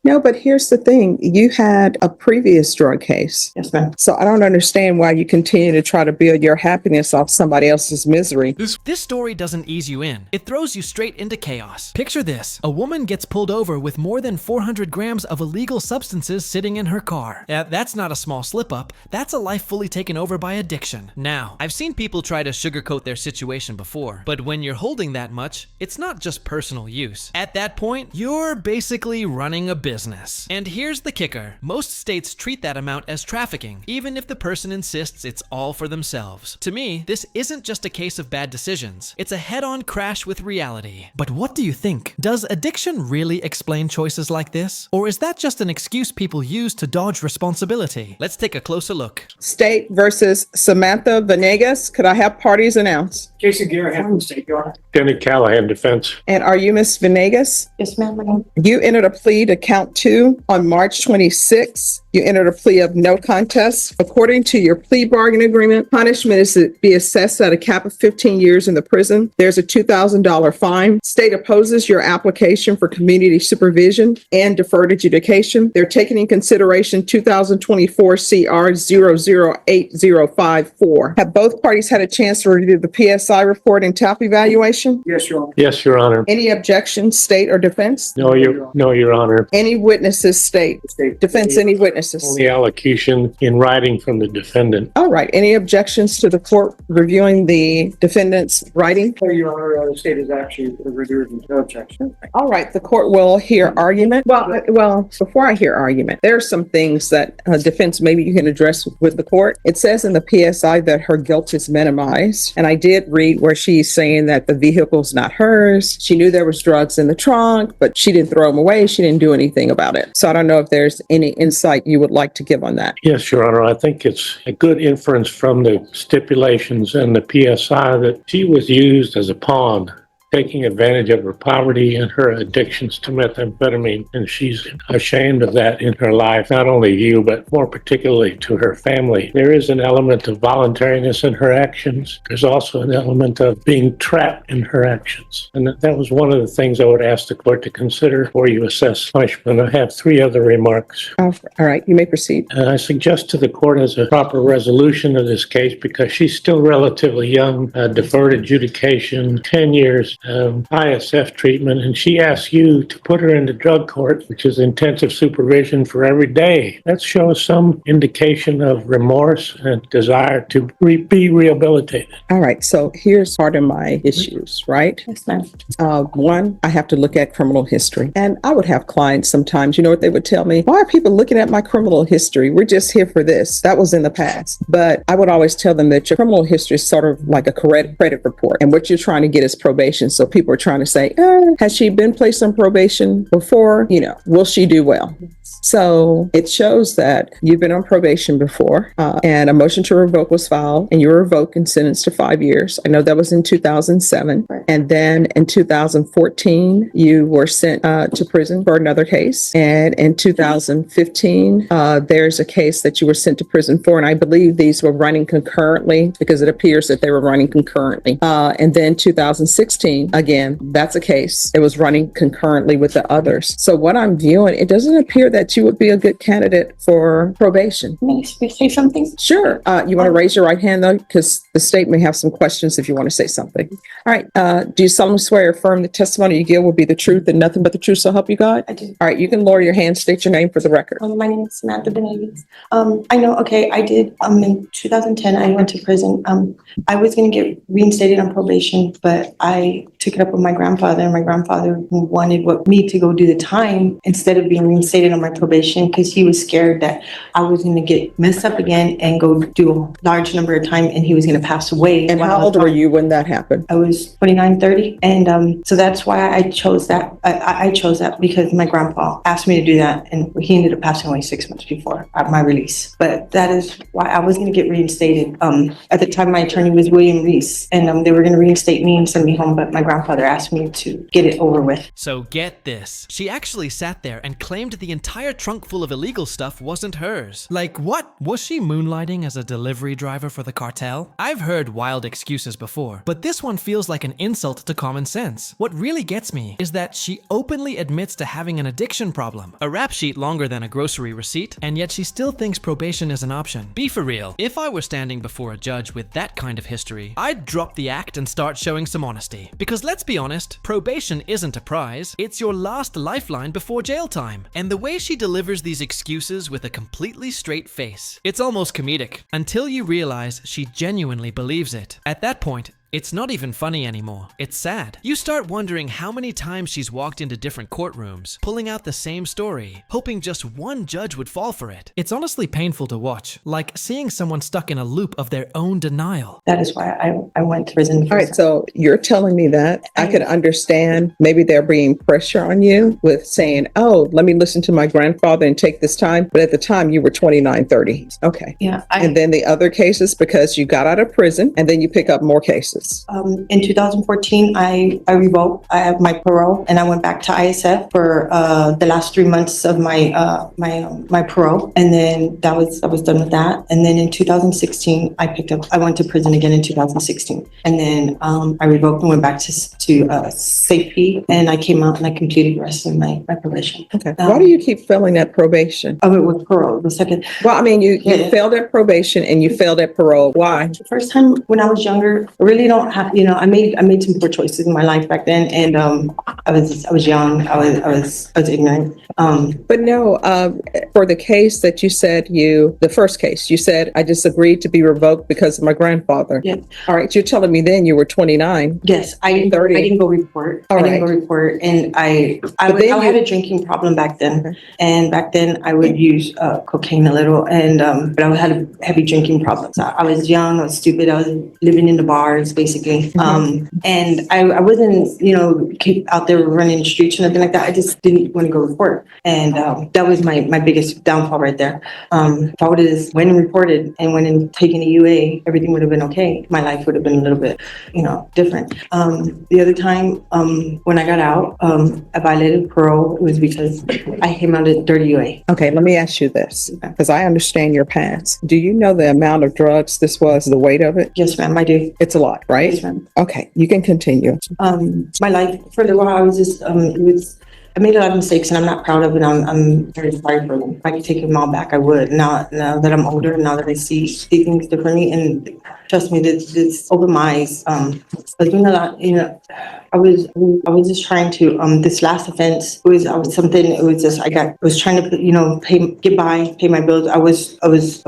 No, but here's the thing. You had a previous drug case. Yes, ma'am. So I don't understand why you continue to try to build your happiness off somebody else's misery. This story doesn't ease you in. It throws you straight into chaos. Picture this. A woman gets pulled over with more than 400 grams of illegal substances sitting in her car. That's not a small slip-up. That's a life fully taken over by addiction. Now, I've seen people try to sugarcoat their situation before, but when you're holding that much, it's not just personal use. At that point, you're basically running a business. And here's the kicker. Most states treat that amount as trafficking, even if the person insists it's all for themselves. To me, this isn't just a case of bad decisions. It's a head-on crash with reality. But what do you think? Does addiction really explain choices like this? Or is that just an excuse people use to dodge responsibility? Let's take a closer look. State versus Samantha Venegas. Could I have parties announced? Jason Garrett, from the State Yard. Denny Callahan, defense. And are you Miss Venegas? Yes, ma'am. You entered a plea to count 2 on March 26. You entered a plea of no contest. According to your plea bargain agreement, punishment is to be assessed at a cap of 15 years in the prison. There's a $2,000 fine. State opposes your application for community supervision and deferred adjudication. They're taking in consideration 2024 CR 008054. Have both parties had a chance to review the PSI report and TAP evaluation? Yes, Your Honor. Yes, Your Honor. Any objections, state or defense? No, Your Honor. Any witnesses, state? Defense, any witnesses? Only allocution in writing from the defendant. All right. Any objections to the court reviewing the defendant's writing? No, Your Honor, the state is actually reviewed with no objection. All right. The court will hear argument. Well, before I hear argument, there are some things that defense maybe you can address with the court. It says in the PSI that her guilt is minimized. And I did read where she's saying that the vehicle's not hers. She knew there was drugs in the trunk, but she didn't throw them away. She didn't do anything about it. So I don't know if there's any insight you would like to give on that. Yes, Your Honor. I think it's a good inference from the stipulations and the PSI that she was used as a pawn, taking advantage of her poverty and her addictions to methamphetamine. And she's ashamed of that in her life, not only you, but more particularly to her family. There is an element of voluntariness in her actions. There's also an element of being trapped in her actions. And that was one of the things I would ask the court to consider before you assess punishment. I have 3 other remarks. All right. You may proceed. I suggest to the court as a proper resolution of this case, because she's still relatively young, deferred adjudication, 10 years, ISF treatment, and she asks you to put her into drug court, which is intensive supervision for every day. That shows some indication of remorse and desire to be rehabilitated. All right. So here's part of my issues, right? Yes, ma'am. One, I have to look at criminal history. And I would have clients sometimes, you know what they would tell me? Why are people looking at my criminal history? We're just here for this. That was in the past. But I would always tell them that your criminal history is sort of like a credit report. And what you're trying to get is probation. So people are trying to say, has she been placed on probation before? Will she do well? So it shows that you've been on probation before, and a motion to revoke was filed, and you were revoked and sentenced to 5 years. I know that was in 2007. Right. And then in 2014, you were sent to prison for another case. And in 2015, there's a case that you were sent to prison for, and I believe these were running concurrently because it appears that they were running concurrently. And then 2016, again, that's a case. It was running concurrently with the others. So what I'm viewing, it doesn't appear that you would be a good candidate for probation. May I say something? Sure. You want to raise your right hand, though, because the state may have some questions if you want to say something. All right. Do you solemnly swear or affirm the testimony you give will be the truth and nothing but the truth, so help you God? I do. All right. You can lower your hand, state your name for the record. My name is Samantha Benavides. I know, I did, in 2010, I went to prison. I was going to get reinstated on probation, but I took it up with my grandfather, and my grandfather wanted me to go do the time instead of being reinstated on my probation, because he was scared that I was going to get messed up again and go do a large number of time, and he was going to pass away. And how old were you when that happened? I was 29, 30. And so that's why I chose that. I chose that because my grandpa asked me to do that, and he ended up passing away 6 months before my release. But that is why I was going to get reinstated. At the time, my attorney was William Reese, and they were going to reinstate me and send me home, but my grandfather asked me to get it over with. So get this. She actually sat there and claimed the entire trunk full of illegal stuff wasn't hers. Like what? Was she moonlighting as a delivery driver for the cartel? I've heard wild excuses before, but this one feels like an insult to common sense. What really gets me is that she openly admits to having an addiction problem, a rap sheet longer than a grocery receipt, and yet she still thinks probation is an option. Be for real. If I were standing before a judge with that kind of history, I'd drop the act and start showing some honesty. Because let's be honest, probation isn't a prize, it's your last lifeline before jail time. And the way she delivers these excuses with a completely straight face, it's almost comedic, until you realize she genuinely believes it. At that point, it's not even funny anymore. It's sad. You start wondering how many times she's walked into different courtrooms, pulling out the same story, hoping just one judge would fall for it. It's honestly painful to watch, like seeing someone stuck in a loop of their own denial. That is why I went to prison. All right, so you're telling me that I could understand maybe there being pressure on you with saying, oh, let me listen to my grandfather and take this time. But at the time you were 29, 30. Okay. Yeah. And then the other cases, because you got out of prison and then you pick up more cases. In 2014, I revoked. I have my parole, and I went back to ISF for the last 3 months of my my parole, and then I was done with that. And then in 2016, I went to prison again in 2016, and then I revoked and went back to safety, and I came out and I completed the rest of my probation. Okay. Why do you keep failing at probation? I went with parole the second. Well, I mean, you failed at probation and you failed at parole. Why? The first time when I was younger, I really don't have, I made some poor choices in my life back then, and I was young, I was ignorant. But no, for the case that you said the first case, you said I disagreed to be revoked because of my grandfather. Yeah. All right, you're telling me then you were 29. Yes, I didn't 30. I didn't go report. All I didn't right. go report, and I then had a drinking problem back then, Okay. and back then I would use cocaine a little, and but I had a heavy drinking problem. So I was young, I was stupid, I was living in the bars basically. And I wasn't, keep out there running the streets or nothing like that. I just didn't want to go report. And that was my biggest downfall right there. If I would have just went and reported and went and taken a UA, everything would have been okay. My life would have been a little bit, different. The other time, when I got out, I violated parole. It was because I came out of dirty UA. Okay, let me ask you this, because I understand your past. Do you know the amount of drugs this was, the weight of it? Yes, ma'am, I do. It's a lot, right? Yes, ma'am. Okay, you can continue. My life for a little while, I was just I made a lot of mistakes and I'm not proud of it. I'm very sorry for them. If I could take them all back, I would. Now that I'm older, now that I see things differently, and trust me, this opened my eyes. I was doing a lot, I was just trying to, this last offense was trying to, pay my bills. I was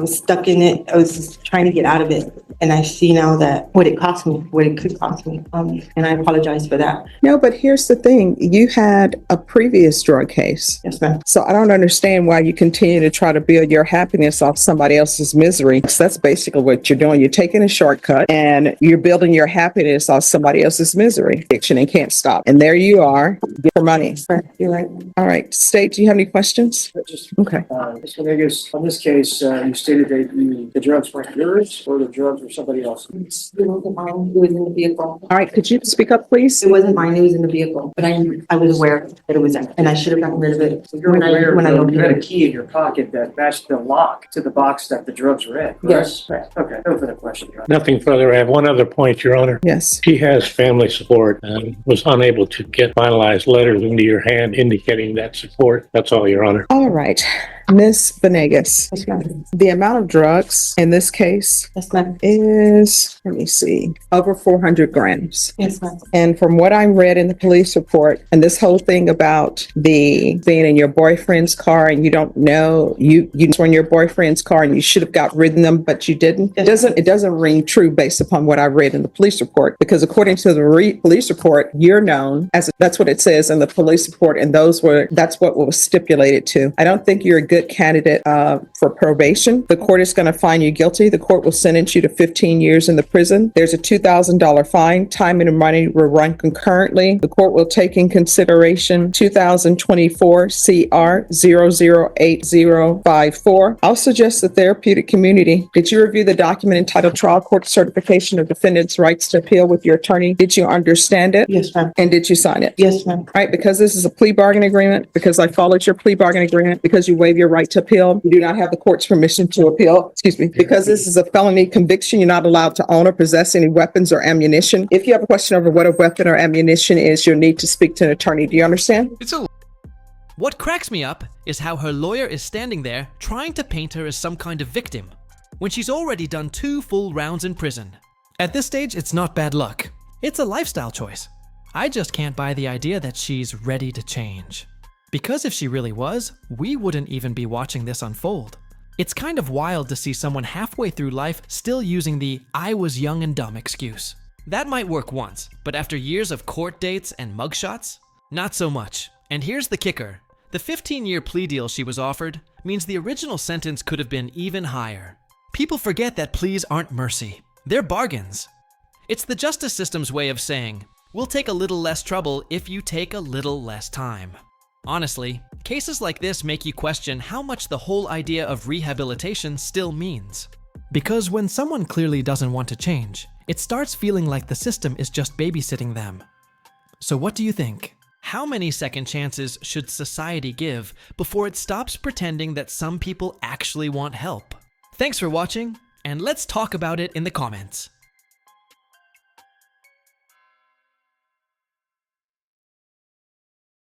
stuck in it. I was just trying to get out of it. And I see now that what it could cost me. And I apologize for that. No, but here's the thing. You had a previous drug case. Yes, ma'am. So I don't understand why you continue to try to build your happiness off somebody else's misery. So that's basically what you're doing. You're taking a shortcut and you're building your happiness off somebody else's misery. Addiction and can't stop. And there you are, for money. You're right. All right. State, do you have any questions? Okay. Ms. Venegas, on this case, you stated that the drugs weren't yours or the drugs were somebody else's. It wasn't mine. It was in the vehicle. All right. Could you speak up, please? It wasn't mine. It was in the vehicle. But I was aware that it was there, and I should have gotten rid of it You're when aware I you located had a it. key in your pocket that matched the lock to the box that the drugs were in. correct? Yes. Right. Okay. No further question, Your Honor. Nothing further. I have one other point, Your Honor. Yes. She has family support and was unable to get finalized letters into your hand indicating that support. That's all, Your Honor. All right. Ms. Venegas, Yes, ma'am. the amount of drugs in this case Yes, ma'am. is, let me see, over 400 grams. Yes, ma'am. And from what I read in the police report, and this whole thing about the being in your boyfriend's car and you don't know, you were in your boyfriend's car and you should have got rid of them, but you didn't. It doesn't ring true based upon what I read in the police report, because according to the police report, you're known as, that's what it says in the police report, and that's what was stipulated to. I don't think you're a good good candidate for probation. The court is going to find you guilty. The court will sentence you to 15 years in the prison. There's a $2,000 fine. Time and money will run concurrently. The court will take in consideration 2024 CR 008054. I'll suggest the therapeutic community. Did you review the document entitled Trial Court Certification of Defendant's Rights to Appeal with your attorney? Did you understand it? Yes, ma'am. And did you sign it? Yes, ma'am. Right, because this is a plea bargain agreement, because I followed your plea bargain agreement, because you waive your right to appeal, you do not have the court's permission to appeal, because this is a felony conviction, you're not allowed to own or possess any weapons or ammunition. If you have a question over what a weapon or ammunition is, you'll need to speak to an attorney. Do you understand? What cracks me up is how her lawyer is standing there trying to paint her as some kind of victim when she's already done 2 full rounds in prison. At this stage, it's not bad luck. It's a lifestyle choice. I just can't buy the idea that she's ready to change. Because if she really was, we wouldn't even be watching this unfold. It's kind of wild to see someone halfway through life still using the "I was young and dumb" excuse. That might work once, but after years of court dates and mugshots, not so much. And here's the kicker. The 15-year plea deal she was offered means the original sentence could have been even higher. People forget that pleas aren't mercy. They're bargains. It's the justice system's way of saying, we'll take a little less trouble if you take a little less time. Honestly, cases like this make you question how much the whole idea of rehabilitation still means. Because when someone clearly doesn't want to change, it starts feeling like the system is just babysitting them. So what do you think? How many second chances should society give before it stops pretending that some people actually want help? Thanks for watching, and let's talk about it in the comments.